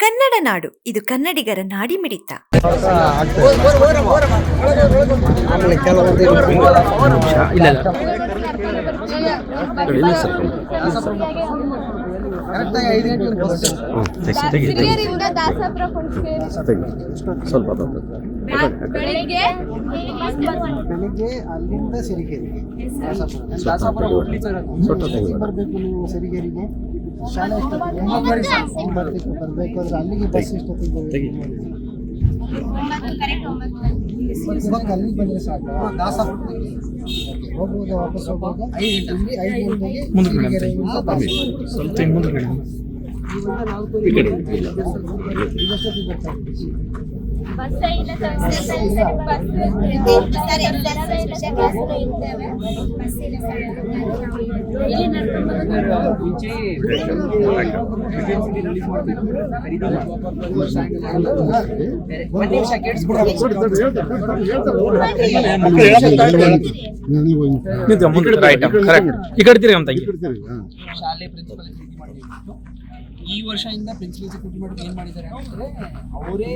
ಕನ್ನಡ ನಾಡು, ಇದು ಕನ್ನಡಿಗರ ನಾಡಿಮಿಡಿತ. ಬೆಳಿಗ್ಗೆ ಅಲ್ಲಿಂದ ಸಿರಿಗೇರಿಗೆ ದಾಸಾಪುರ ಬರಬೇಕು. ನೀವು ಸಿರಿಗೇರಿಗೆ ಶಾಲೆ ಎಷ್ಟೊತ್ತಿಗೆ ಬರಬೇಕು ಅಂದ್ರೆ ಅಲ್ಲಿಗೆ ಬಸ್ ಎಷ್ಟೊತ್ತಿಗೆ ಅಲ್ಲಿ ಬಂದರೆ ಸಾಕು. ದಾಸಾಪುರದಲ್ಲಿ ಹೋಗುವಾಗ ವಾಪಸ್ ಹೋಗುವಾಗ 5 ಗಂಟೆಗೆ ಶಾಲೆ ಪ್ರಿನ್ಸಿಪಲ್ ಈ ವರ್ಷದಿಂದ ಪ್ರಿನ್ಸಿಪಲ್ ಸೆಕ್ರೆಟರಿ ಮಾಡಿ ಏನು ಮಾಡಿದ್ದಾರೆ ಅಂದರೆ ಅವರೇ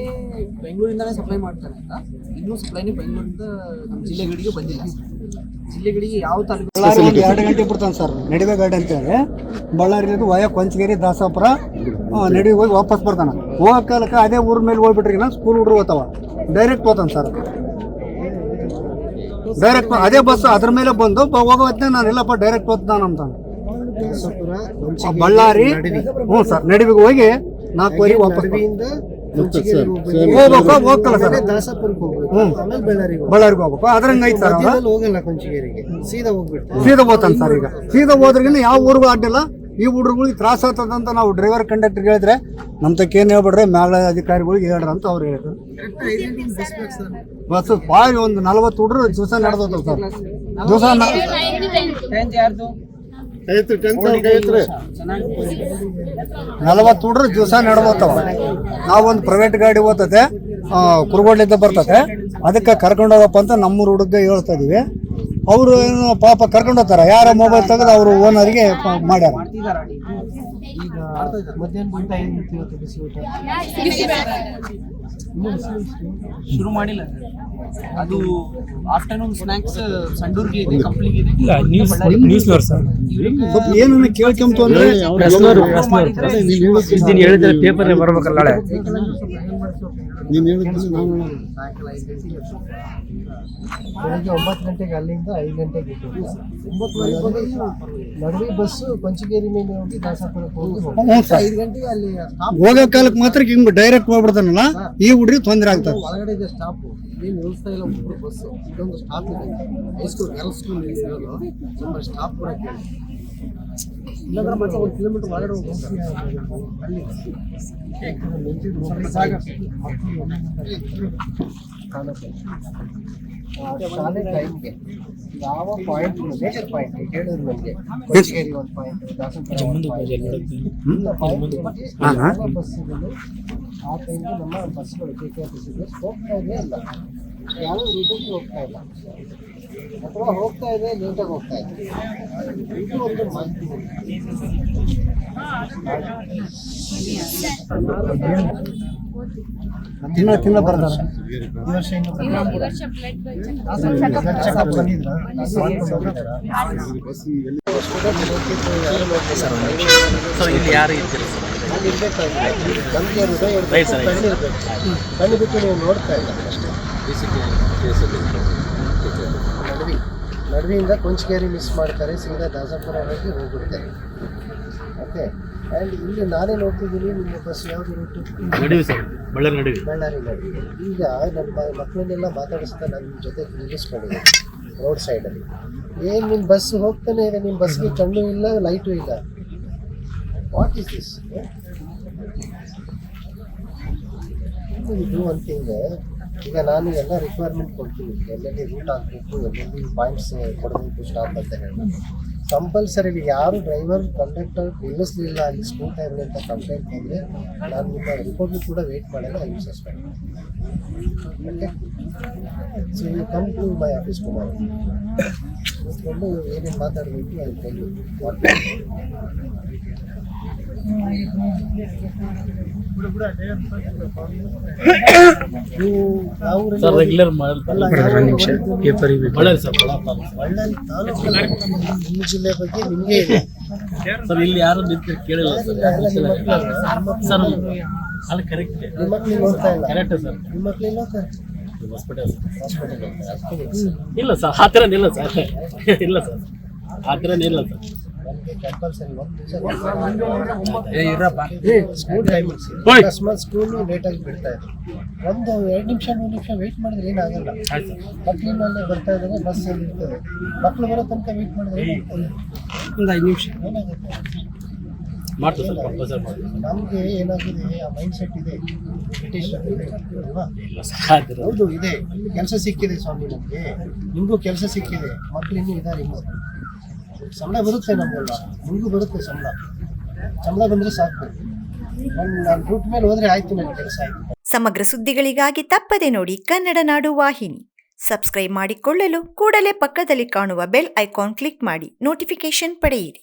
ಬೆಂಗಳೂರಿಂದನೇ ಸಪ್ಲೈ ಮಾಡ್ತಾರೆ ಅಂತ. ಇನ್ನೂ ಸಪ್ಲೈನೇ ಬೆಂಗಳೂರಿಂದ ನಮ್ಮ ಜಿಲ್ಲೆಗಳಿಗೆ ಬಂದಿಲ್ಲ. ಜಿಲ್ಲೆಗಳಿಗೆ ಯಾವ ತಾಲೂಕು 2 ಗಂಟೆ ಬಿಡ್ತಾನೆ ಸರ್. ನಡಿವೆ ಗಾಡಿ ಅಂತೇಳಿ ಬಳ್ಳಾರಿಯಿಂದ ವಯ ಕೊಂಚಗೇರಿ ದಾಸಾಪುರ ನಡಿವೆ ಹೋಗಿ ವಾಪಸ್ ಬರ್ತಾನೆ. ಹೋಗೋ ಕಾಲಕ್ಕೆ ಅದೇ ಊರ ಮೇಲೆ ಹೋಗ್ಬಿಟ್ರಿ ಸ್ಕೂಲ್ ಹುಡುಗರು ಹೋಗ್ತಾವ ಡೈರೆಕ್ಟ್ ಹೋಗ್ತಾನೆ ಸರ್. ಡೈರೆಕ್ಟ್ ಅದೇ ಬಸ್ ಅದ್ರ ಮೇಲೆ ಬಂದು ಹೋಗೋ ಹೊತ್ತಿನ ನಾನೆಲ್ಲಪ್ಪ ಡೈರೆಕ್ಟ್ ಹೋಗ್ತಾನೆ ಅಂತಾನೆ. ಬಳ್ಳಾರಿ ಹ್ಞೂ ಸರ್ ನಡಿವಿಗೆ ಹೋಗಿ 4 ವಾಪಸ್ ಹೋಗ್ತಲ್ಲ ಸರ್. ಬಳ್ಳಾರಿಗೆ ಹೋಗ್ಬೇಕು. ಅದ್ರಂಗ ಐತೆ ಸರ್. ಹೋಗಲ್ಲ ಕೊಂಚಗೇರಿಗೆ ಸೀದಾ ಹೋಗ್ತಾನೆ ಸರ್. ಈಗ ಸೀದಾ ಹೋದ್ರಿಗಿನ್ನ ಯಾವ ಊರಿಗೂ ಅಡ್ಡಿಲ್ಲ. ಈ ಹುಡುಗರಿಗೆ ತ್ರಾಸ ಆಗ್ತದಂತ ನಾವು ಡ್ರೈವರ್ ಕಂಡಕ್ಟರ್ಗೆ ಹೇಳಿದ್ರೆ ನಮ್ಮ ತಕ್ಕ ಏನು ಹೇಳ್ಬಿಡ್ರೆ ಮ್ಯಾಲ ಅಧಿಕಾರಿಗಳಿಗೆ ಹೇಳ್ರ ಅಂತ ಅವ್ರು ಹೇಳಿದ್ರು. ಬಸ್ ಬಾಯಿ ಒಂದು 40 ಹುಡುಗರು ದಿವಸ ನಡೆದೋಗ್ತಾವ ಸರ್. ದಿವಸ 40 ಹುಡುಗರು ದಿವಸ ನಡೆದೋಗ್ತಾವ. ನಾವೊಂದು ಪ್ರೈವೇಟ್ ಗಾಡಿ ಓದ್ತದೆ ಕುರುಗೋಡ್ಲಿಂದ ಬರ್ತದೆ. ಅದಕ್ಕೆ ಕರ್ಕೊಂಡು ಹೋಗಪ್ಪ ಅಂತ ನಮ್ಮೂರು ಹುಡುಗ ಹೇಳ್ತಾ ಇದೀವಿ. ಅವರು ಏನು ಪಾಪ ಕರ್ಕೊಂಡು ಹೋಗ್ತಾರ. ಯಾರ ಮೊಬೈಲ್ ತೆಗೆದು ಅವರು ಓನರಿಗೆ ಮಾಡ್ಯಾರ. ಶುರು ಮಾಡಿಲ್ಲ ಅದು. ಆಫ್ಟರ್ನೂನ್ ಸ್ನಾಕ್ಸ್ ಸಂಡೂರ್ಗೆ ಇದೆ, ಕಂಪ್ನಿಗೆ ಇದೆ. ಏನನ್ನ ಕೇಳ್ಕೊಂತ ಅಂದ್ರೆ ಹೇಳಿದ್ರೆ ಪೇಪರ್ ಬರ್ಬೇಕಲ್ಲ. ಬೆಳಗ್ಗೆ 9 ಗಂಟೆಗೆ ಅಲ್ಲಿಂದ 5 ಗಂಟೆಗೆ 9:30 ನಡುವೆ ಬಸ್ಸು ಕೊಂಚಗೇರಿ ಮೇಲೆ ಹೋಗಿ ದಾಸಾಪುರಕ್ಕೆ ಹೋಗಿ 5 ಗಂಟೆಗೆ ಅಲ್ಲಿ ಹೋಗೋ ಕಾಲಕ್ಕೆ ಮಾತ್ರ ಹಿಂಗೆ ಡೈರೆಕ್ಟ್ ಹೋಗ್ಬಿಡ್ತಾನಲ್ಲ. ಈ ಹುಡುಗಿ ತೊಂದರೆ ಆಗ್ತದೆ. ಒಳಗಡೆ ಇದೆ ಸ್ಟಾಪ್ ಏನು ವ್ಯವಸ್ಥೆ ಇಲ್ಲ. ಒಬ್ಬರು ಬಸ್ಸು ಇದೊಂದು ಸ್ಟಾಪ್ ಇದೆ. ಹೈಸ್ಕೂಲ್ ಗರ್ಲ್ಸ್ ಸ್ಕೂಲ್ ಇರೋದು ಸ್ವಲ್ಪ ಸ್ಟಾಪ್ ಕೂಡ ಕೇಳಿ. ಇಲ್ಲಾಂದ್ರೆ ಮತ್ತೆ 1 ಕಿಲೋಮೀಟರ್ ಒಳಗಡೆ ಹೋಗ್ಬೇಕು. ಅಲ್ಲಿ ಶಾಲೆ ಟೈಮ್ಗೆ ಯಾವ ಪಾಯಿಂಟ್ ಮೇಜರ್ ಪಾಯಿಂಟ್ ಹೇಳಿದ್ರು ನನಗೆ. ಕೊಂಚಗೇರಿ 1 ಪಾಯಿಂಟ್, ದಾಸಪುರ 1 ಪಾಯಿಂಟ್ ಬಸ್ಸುಗಳು ಆ ಟೈಮ್ಗೆ ನಮ್ಮ ಬಸ್ಸುಗಳು KKRTC ಹೋಗ್ತಾ ಇದೆ ಇಲ್ಲ, ಯಾವ ರೂಟಲ್ಲಿ ಹೋಗ್ತಾ ಇಲ್ಲ ಅಥವಾ ಹೋಗ್ತಾ ಇದೆ ಲೇಟಾಗಿ ಹೋಗ್ತಾ ಇದೆ. ಇದು ಒಂದು ಮಾಹಿತಿ. ತಿಂಗಳ ಬರ್ತಾರೆ. ಈ ವರ್ಷ ಕಣ್ಣು ಬಿಟ್ಟು ನೀವು ನೋಡ್ತಾ ಇಲ್ಲ ಅಷ್ಟೇ. ನಡುವಿಂದ ಕೊಂಚಗೇರಿ ಮಿಸ್ ಮಾಡ್ತಾರೆ, ಸೀದಾ ದಾಸಾಪುರ ಹೋಗಿ ಹೋಗ್ಬಿಡ್ತಾರೆ. ಓಕೆ. ಆ್ಯಂಡ್ ಇಲ್ಲಿ ನಾನೇ ನೋಡ್ತಿದ್ದೀನಿ ನಿಮ್ಮ ಬಸ್ ಯಾವುದು ರೂಟು ಬಳ್ಳಾರಿ ನಡುವೆ. ಈಗ ನನ್ನ ಮಕ್ಕಳನ್ನೆಲ್ಲ ಮಾತಾಡಿಸ್ತಾ ನನ್ನ ಜೊತೆ ನಿಲ್ಲಿಸ್ಕೊಂಡಿದ್ದೀನಿ ರೋಡ್ ಸೈಡಲ್ಲಿ. ಏನು ನಿಮ್ಮ ಬಸ್ ಹೋಗ್ತಾನೆ ಇದೆ, ನಿಮ್ಮ ಬಸ್ಗೆ ಕಣ್ಣು ಇಲ್ಲ ಲೈಟು ಇಲ್ಲ. What is this? ಇದು ಅಂತಿಂಗ್. ಈಗ ನಾನು ಎಲ್ಲ ರಿಕ್ವೈರ್ಮೆಂಟ್ ಕೊಡ್ತೀನಿ, ಎಲ್ಲೆಲ್ಲಿ ರೂಟ್ ಆಗಬೇಕು, ಎಲ್ಲೆಲ್ಲಿ ಪಾಯಿಂಟ್ಸ್ ಕೊಡಬೇಕು ಸ್ಟಾಪ್ ಅಂತ ಹೇಳಿ. ಕಂಪಲ್ಸರಿ ಯಾರು ಡ್ರೈವರ್ ಕಂಡಕ್ಟರ್ ನಿಲ್ಲಿಸಲಿಲ್ಲ ಅಲ್ಲಿ ಸ್ಕೂಲ್ ಟೈಮ್ಲಿ ಅಂತ ಕಂಪ್ಲೇಂಟ್ ಬಂದರೆ ನಾನು ನಿಮ್ಮ ರಿಪೋರ್ಟ್ಗೆ ಕೂಡ ವೇಟ್ ಮಾಡಲ್ಲ. I will suspend. Okay. So you come to my office tomorrow. ಕೂತ್ಕೊಂಡು ಏನೇನು ಮಾತಾಡಬೇಕು ಐ ಟೆಲ್ ಯು ವಾಟ್. ನೀವು ಯಾವ ಊರಲ್ಲಿ ಸರ್ ರೆಗ್ಯುಲರ್ ಅಲ್ಲ, ಯಾವ ನಿಮಿಷ ಊರಲ್ಲಿ ಪೇಪರ್ ಬಳ್ಳಾರಿ ಸರ್ ಬಳ್ಳಾರಿ ಬಳ್ಳಾರಿ ತಾಲೂಕಲ್ಲಿ ನಿಮ್ಮ ಜಿಲ್ಲೆ ಬಗ್ಗೆ ನಿಮಗೆ ಇದೆ. ಸರ್ ಇಲ್ಲಿ ಯಾರು ನಿಂತು ಕೇಳಿಲ್ಲ ಸರ್ ಎಲ್ಲ ನಿಮ್ಮ ಮಕ್ಕಳಲ್ಲ? ಸರ್ ಅಲ್ಲಿ ಕರೆಕ್ಟ್ ನಿಮ್ಮ ಮಕ್ಕಳಿಗೆ ಓದ್ತಾ ಇಲ್ಲ? ಕರೆಕ್ಟ್ ಸರ್ ನಿಮ್ಮ ಮಕ್ಕಳಿಗೆ ಓದ್ತಾರೆ ಹಾಸ್ಪಿಟಲ್ ಹಾಸ್ಪಿಟಲ್ ಇಲ್ಲ ಸರ್ ಆ ಥರ ಇಲ್ಲ ಸರ್ ಇಲ್ಲ ಸರ್ ಆ ಥರ ಇಲ್ಲ ಸರ್ ನಮಗೆ ಕಂಪಲ್ಸರಿ ಒಂದು ಓಯ್. ಸ್ಕೂಲ್ ಟೈಮಿಂಗ್ಸ್ ಅಕಸ್ಮಾತ್ ಸ್ಕೂಲು ಲೇಟಾಗಿ ಬಿಡ್ತಾ ಇದೆ, ಒಂದು 2 ನಿಮಿಷ 3 ನಿಮಿಷ ವೆಯ್ಟ್ ಮಾಡಿದ್ರೆ ಏನಾಗಲ್ಲ. ಆಯ್ತು ಸರ್ ಮಕ್ಕಳಿನಲ್ಲೇ ಬರ್ತಾ ಇದ್ದಾರೆ, ಬಸ್ ಅಲ್ಲಿ ಇರ್ತದೆ, ಮಕ್ಕಳು ಬರೋ ತನಕ ವೆಯ್ಟ್ ಮಾಡಿದ್ರೆ ಒಂದು 5 ನಿಮಿಷ ಏನಾಗುತ್ತೆ? ಮಾಡ್ತೀವಿ ಸರ್ ಕಂಪಲ್ಸರಿ ಮಾಡ್ತೀವಿ ನಮಗೆ ಏನಾಗಿದೆ, ಆ ಮೈಂಡ್ ಸೆಟ್ ಇದೆ ಬ್ರಿಟಿಷ್ ಅಲ್ವಾ? ಇಲ್ಲ ಸರ್ ಆ ಥರ ಹೌದು ಇದೆ, ಕೆಲಸ ಸಿಕ್ಕಿದೆ ಸ್ವಾಮಿ ನಮಗೆ, ನಿಮಗೂ ಕೆಲಸ ಸಿಕ್ಕಿದೆ, ಮಕ್ಕಳು ಇನ್ನೂ ಇದ್ದಾರೆ, ಇನ್ನೂ ಸಂಬಳ ಬರುತ್ತೆ ನಮಗೆಲ್ಲ, ನಿಮಗೂ ಬರುತ್ತೆ ಸಂಬಳ ಬಂದರೆ ಸಾಕು. ನಾನು ರೂಟ್ ಮೇಲೆ ಹೋದರೆ ಆಯಿತು, ನನ್ನ ಕೆಲಸ ಆಯಿತು. ಸಮಗ್ರ ಸುದ್ದಿಗಳಿಗಾಗಿ ತಪ್ಪದೆ ನೋಡಿ ಕನ್ನಡ ನಾಡು ವಾಹಿನಿ. ಸಬ್ಸ್ಕ್ರೈಬ್ ಮಾಡಿಕೊಳ್ಳಲು ಕೂಡಲೇ ಪಕ್ಕದಲ್ಲಿ ಕಾಣುವ ಬೆಲ್ ಐಕಾನ್ ಕ್ಲಿಕ್ ಮಾಡಿ ನೋಟಿಫಿಕೇಶನ್ ಪಡೆಯಿರಿ.